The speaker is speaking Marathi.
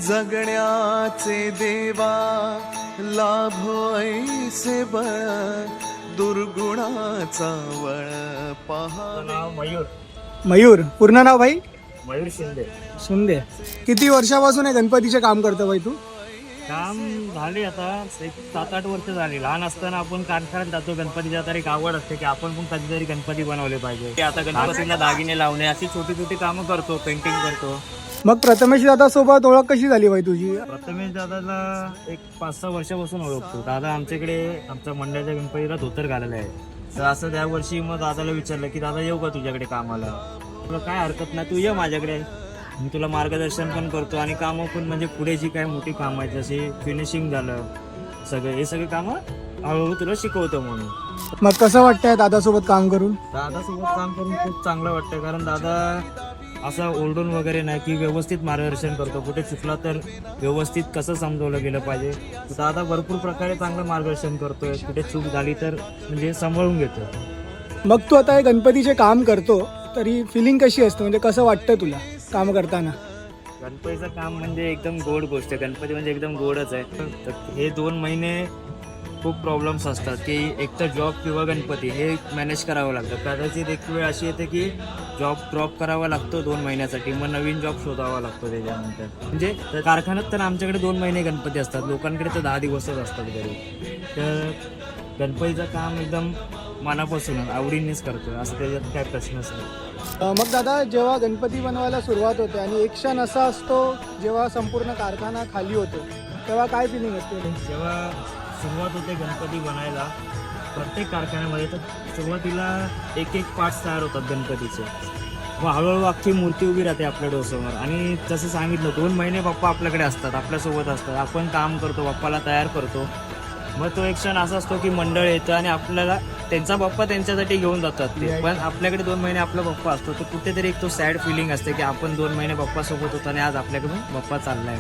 जगण्याचे देवा लाभो ऐसे बळ दुर्गुणाचा वळ पहा. नाव मयूर मयूर. पूर्ण नाव भाई? मयूर शिंदे. शिंदे. किती वर्षापासून हे गणपतीचे काम करतो भाई तू? काम झाले आता एक 7-8 वर्ष झाली. लहान असताना आपण कारखान्यात जातो, गणपतीच्या तरी आवड असते की आपण पण कधीतरी गणपती बनवले पाहिजे. ते आता गणपतीला दागिने लावणे अशी छोटी छोटी कामं करतो, पेंटिंग करतो. मग प्रथमेश दादा सोबत ओळख कशी झाली भाई तुझी? प्रथमेश दादाला एक 5-6 वर्षापासून ओळखतो. दादा आमच्याकडे आमच्या मंडळाच्या गणपतीला धोतर घालेलं आहे. तर असं त्या वर्षी मग दादाला विचारलं की दादा येऊ का तुझ्याकडे कामाला? तुला काय हरकत नाही, तू ये माझ्याकडे, मी तुला मार्गदर्शन पण करतो आणि कामं पण म्हणजे पुढे जी काय मोठी कामं आहेत जसे फिनिशिंग झालं सगळं, हे सगळे कामं हळूहळू तुला शिकवतो म्हणून. मग कसं वाटतंय दादासोबत काम करून? दादासोबत काम करून खूप चांगलं वाटतं, कारण दादा असं ओरडून वगैरे नाही की व्यवस्थित मार्गदर्शन करतो. कुठे चुकला तर व्यवस्थित कसं समजवलं गेलं पाहिजे. दादा भरपूर प्रकारे चांगलं मार्गदर्शन करतोय. कुठे चूक झाली तर म्हणजे सांभाळून घेतो. मग तू आता हे गणपतीचे काम करतो तरी फिलिंग कशी असते, म्हणजे कसं वाटतं तुला काम करताना? गणपतीचं काम म्हणजे एकदम गोड गोष्ट आहे. गणपती म्हणजे एकदम गोडच आहे. तर हे 2 महिने खूप प्रॉब्लेम्स असतात की एक तर जॉब किंवा गणपती हे मॅनेज करावं लागतं. कदाचित एक वेळ अशी येते की जॉब ड्रॉप करावा लागतो 2 महिन्यासाठी, मग नवीन जॉब शोधावा लागतो त्याच्यानंतर. म्हणजे कारखान्यात तर आमच्याकडे 2 महिने गणपती असतात, लोकांकडे तर 10 दिवसच असतात घरी. तर गणपतीचं काम एकदम मनापासून आवडीनेच करतो, असं त्याच्यात काय प्रश्नच नाही. मग दादा जेव्हा गणपती बनवायला सुरुवात होते आणि एक क्षण असा असतो जेव्हा संपूर्ण कारखाना खाली होतो, तेव्हा काय फिलिंग असते? जेव्हा सुरुवात होते गणपती बनायला प्रत्येक कारखान्यामध्ये, तर सुरुवातीला एक पार्ट्स तयार होतात गणपतीचे. मग हळूहळू अख्खी मूर्ती उभी राहते आपल्या डोक्यावर. आणि जसं सांगितलं 2 महिने बाप्पा आपल्याकडे असतात, आपल्यासोबत असतात, आपण काम करतो, बाप्पाला तयार करतो. मग तो एक क्षण असा असतो की मंडळ येतं आणि आपल्याला त्यांचा बाप्पा त्यांच्यासाठी घेऊन जातात ते, पण आपल्याकडे 2 महिने आपला बाप्पा असतो. तर कुठेतरी एक तो सॅड फिलिंग असते की आपण 2 महिने बाप्पासोबत होतो आणि आज आपल्याकडून बाप्पा चाललाय.